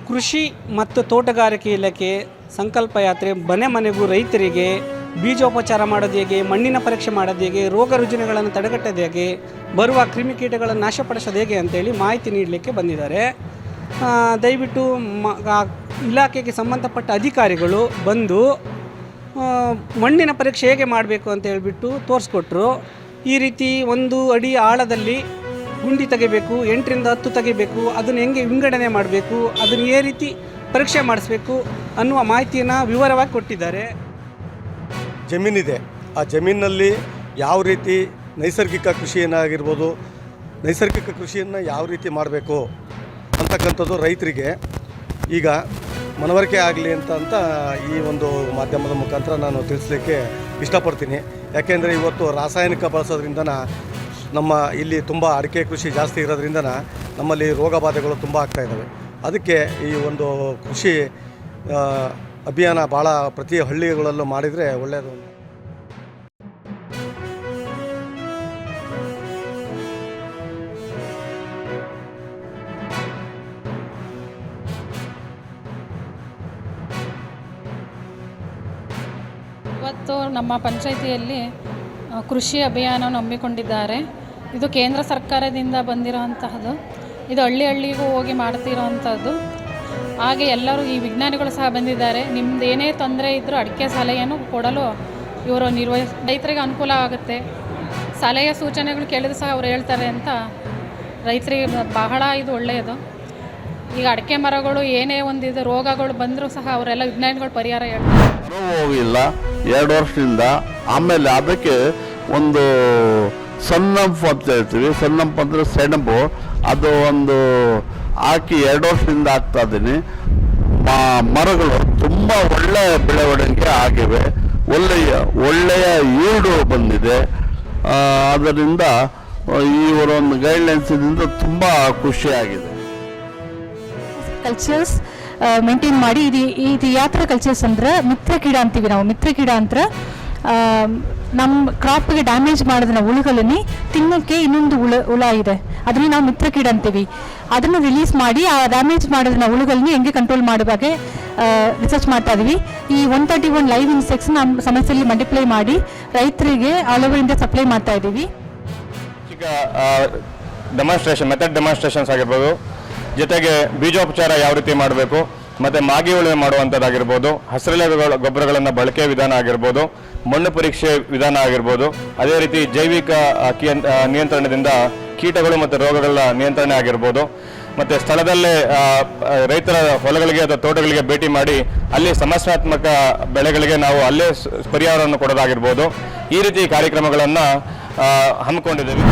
ಕೃಷಿ ಮತ್ತು ತೋಟಗಾರಿಕೆ ಇಲಾಖೆ ಸಂಕಲ್ಪ ಯಾತ್ರೆ ಮನೆ ಮನೆಗೂ ರೈತರಿಗೆ ಬೀಜೋಪಚಾರ ಮಾಡೋದು ಹೇಗೆ, ಮಣ್ಣಿನ ಪರೀಕ್ಷೆ ಮಾಡೋದು ಹೇಗೆ, ರೋಗ ರುಜಿನಗಳನ್ನು ತಡೆಗಟ್ಟೋದು ಹೇಗೆ, ಬರುವ ಕ್ರಿಮಿಕೀಟಗಳನ್ನು ನಾಶಪಡಿಸೋದು ಹೇಗೆ ಅಂತೇಳಿ ಮಾಹಿತಿ ನೀಡಲಿಕ್ಕೆ ಬಂದಿದ್ದಾರೆ. ದಯವಿಟ್ಟು ಇಲಾಖೆಗೆ ಸಂಬಂಧಪಟ್ಟ ಅಧಿಕಾರಿಗಳು ಬಂದು ಮಣ್ಣಿನ ಪರೀಕ್ಷೆ ಹೇಗೆ ಮಾಡಬೇಕು ಅಂತ ಹೇಳಿಬಿಟ್ಟು ತೋರಿಸ್ಕೊಟ್ರು. ಈ ರೀತಿ 1 ಅಡಿ ಆಳದಲ್ಲಿ ಗುಂಡಿ ತೆಗಿಬೇಕು, 8ರಿಂದ 10 ತೆಗಿಬೇಕು, ಅದನ್ನು ಹೆಂಗೆ ವಿಂಗಡಣೆ ಮಾಡಬೇಕು, ಅದನ್ನು ಏ ರೀತಿ ಪರೀಕ್ಷೆ ಮಾಡಿಸ್ಬೇಕು ಅನ್ನುವ ಮಾಹಿತಿಯನ್ನು ವಿವರವಾಗಿ ಕೊಟ್ಟಿದ್ದಾರೆ. ಜಮೀನಿದೆ, ಆ ಜಮೀನಿನಲ್ಲಿ ಯಾವ ರೀತಿ ನೈಸರ್ಗಿಕ ಕೃಷಿಯನ್ನಾಗಿರ್ಬೋದು, ನೈಸರ್ಗಿಕ ಕೃಷಿಯನ್ನು ಯಾವ ರೀತಿ ಮಾಡಬೇಕು ಅಂತಕ್ಕಂಥದ್ದು ರೈತರಿಗೆ ಈಗ ಮನವರಿಕೆ ಆಗಲಿ ಅಂತ ಈ ಒಂದು ಮಾಧ್ಯಮದ ಮುಖಾಂತರ ನಾನು ತಿಳಿಸ್ಲಿಕ್ಕೆ ಇಷ್ಟಪಡ್ತೀನಿ. ಯಾಕೆಂದರೆ ಇವತ್ತು ರಾಸಾಯನಿಕ ಬಳಸೋದ್ರಿಂದ ನಮ್ಮ ಇಲ್ಲಿ ತುಂಬ ಅಡಿಕೆ ಕೃಷಿ ಜಾಸ್ತಿ ಇರೋದ್ರಿಂದ ನಮ್ಮಲ್ಲಿ ರೋಗ ಬಾಧೆಗಳು ತುಂಬ ಆಗ್ತಾಯಿದ್ದಾವೆ. ಅದಕ್ಕೆ ಈ ಒಂದು ಕೃಷಿ ಅಭಿಯಾನ ಭಾಳ ಪ್ರತಿ ಹಳ್ಳಿಗಳಲ್ಲೂ ಮಾಡಿದರೆ ಒಳ್ಳೆಯದು. ಇವತ್ತು ನಮ್ಮ ಪಂಚಾಯಿತಿಯಲ್ಲಿ ಕೃಷಿ ಅಭಿಯಾನವನ್ನು ಹಮ್ಮಿಕೊಂಡಿದ್ದಾರೆ. ಇದು ಕೇಂದ್ರ ಸರ್ಕಾರದಿಂದ ಬಂದಿರೋವಂತಹದ್ದು. ಇದು ಹಳ್ಳಿಗೂ ಹೋಗಿ ಮಾಡ್ತಿರೋವಂಥದ್ದು. ಹಾಗೆ ಎಲ್ಲರೂ ಈ ವಿಜ್ಞಾನಿಗಳು ಸಹ ಬಂದಿದ್ದಾರೆ. ನಿಮ್ದು ಏನೇ ತೊಂದರೆ ಇದ್ದರೂ ಅಡಿಕೆ ಸಲಹೆಯನ್ನು ಕೊಡಲು ಇವರು ರೈತರಿಗೆ ಅನುಕೂಲ ಆಗುತ್ತೆ. ಸಲಹೆ ಸೂಚನೆಗಳು ಕೇಳಿದ್ರು ಸಹ ಅವರು ಹೇಳ್ತಾರೆ ಅಂತ ರೈತರಿಗೆ ಬಹಳ ಇದು ಒಳ್ಳೆಯದು. ಈಗ ಅಡಿಕೆ ಮರಗಳು ಏನೇ ಒಂದು ರೋಗಗಳು ಬಂದರೂ ಸಹ ಅವರೆಲ್ಲ ವಿಜ್ಞಾನಿಗಳು ಪರಿಹಾರ ಹೇಳ್ತಾರೆ. ಹೋಗಿಲ್ಲ 2 ವರ್ಷದಿಂದ. ಆಮೇಲೆ ಅದಕ್ಕೆ ಒಂದು ಸನ್ನಂಪು ಅಂತ ಹೇಳ್ತೀವಿ. ಸನ್ನಂಪು ಅಂದರೆ ಸೆಣಬು, ಅದು ಒಂದು ಹಾಕಿ 2 ವರ್ಷದಿಂದ ಹಾಕ್ತಾ ಇದ್ದೀನಿ. ಮರಗಳು ತುಂಬ ಒಳ್ಳೆಯ ಬೆಳವಣಿಗೆ ಆಗಿವೆ, ಒಳ್ಳೆಯ ಈಲ್ಡು ಬಂದಿದೆ. ಅದರಿಂದ ಇವರ ಒಂದು ಗೈಡ್ಲೈನ್ಸಿನಿಂದ ತುಂಬ ಖುಷಿಯಾಗಿದೆ. ಕಲ್ಚರ್ಸ್ ಮೇಂಟೈನ್ ಮಾಡಿ ಇದು ಯಾತ್ರ ಕಲ್ಚರ್ಸ್ ಅಂದ್ರೆ ಮಿತ್ರ ಕೀಡ ಅಂತೀವಿ ನಾವು. ಮಿತ್ರ ಕೀಡ ಅಂದ್ರೆ ನಮ್ಮ ಕ್ರಾಪ್ಗೆ ಡ್ಯಾಮೇಜ್ ಮಾಡಿದ ಹುಳುಗಳನ್ನ ತಿನ್ನೋಕ್ಕೆ ಇನ್ನೊಂದು ಹುಳ ಇದೆ, ಅದನ್ನು ನಾವು ಮಿತ್ರ ಕೀಡ ಅಂತೀವಿ. ಅದನ್ನು ರಿಲೀಸ್ ಮಾಡಿ ಆ ಡ್ಯಾಮೇಜ್ ಮಾಡಿದ ಹುಳುಗಳನ್ನ ಹೆಂಗೆ ಕಂಟ್ರೋಲ್ ಮಾಡೋ ಬಗ್ಗೆ ರಿಸರ್ಚ್ ಮಾಡ್ತಾ ಇದೀವಿ. ಈ 131 ಲೈವ್ ಇನ್ಸೆಕ್ಟ್ಸ್ ನಮ್ಮ ಸಮಸ್ಯೆಯಲ್ಲಿ ಮಲ್ಟಿಪ್ಲೈ ಮಾಡಿ ರೈತರಿಗೆ ಆಲ್ ಓವರ್ ಇಂಡಿಯಾ ಸಪ್ಲೈ ಮಾಡ್ತಾ ಇದ್ದೀವಿ. ಈಗ ಮೆಥಡ್ ಡೆಮಾನ್ಸ್ಟ್ರೇಷನ್ಸ್ ಆಗಿರ್ಬೋದು, ಜೊತೆಗೆ ಬೀಜೋಪಚಾರ ಯಾವ ರೀತಿ ಮಾಡಬೇಕು, ಮತ್ತು ಮಾಗಿ ಉಳುಮೆ ಮಾಡುವಂಥದ್ದಾಗಿರ್ಬೋದು, ಹಸಿರೆಲೆ ಗೊಬ್ಬರಗಳನ್ನು ಬಳಕೆ ವಿಧಾನ ಆಗಿರ್ಬೋದು, ಮಣ್ಣು ಪರೀಕ್ಷೆ ವಿಧಾನ ಆಗಿರ್ಬೋದು, ಅದೇ ರೀತಿ ಜೈವಿಕ ನಿಯಂತ್ರಣದಿಂದ ಕೀಟಗಳು ಮತ್ತು ರೋಗಗಳ ನಿಯಂತ್ರಣೆ ಆಗಿರ್ಬೋದು, ಮತ್ತು ಸ್ಥಳದಲ್ಲೇ ರೈತರ ಹೊಲಗಳಿಗೆ ಅಥವಾ ತೋಟಗಳಿಗೆ ಭೇಟಿ ಮಾಡಿ ಅಲ್ಲಿ ಸಮಸ್ಯಾತ್ಮಕ ಬೆಳೆಗಳಿಗೆ ನಾವು ಅಲ್ಲೇ ಪರಿಹಾರವನ್ನು ಕೊಡೋದಾಗಿರ್ಬೋದು. ಈ ರೀತಿ ಕಾರ್ಯಕ್ರಮಗಳನ್ನು ಹಮ್ಮಿಕೊಂಡಿದ್ದೇವೆ.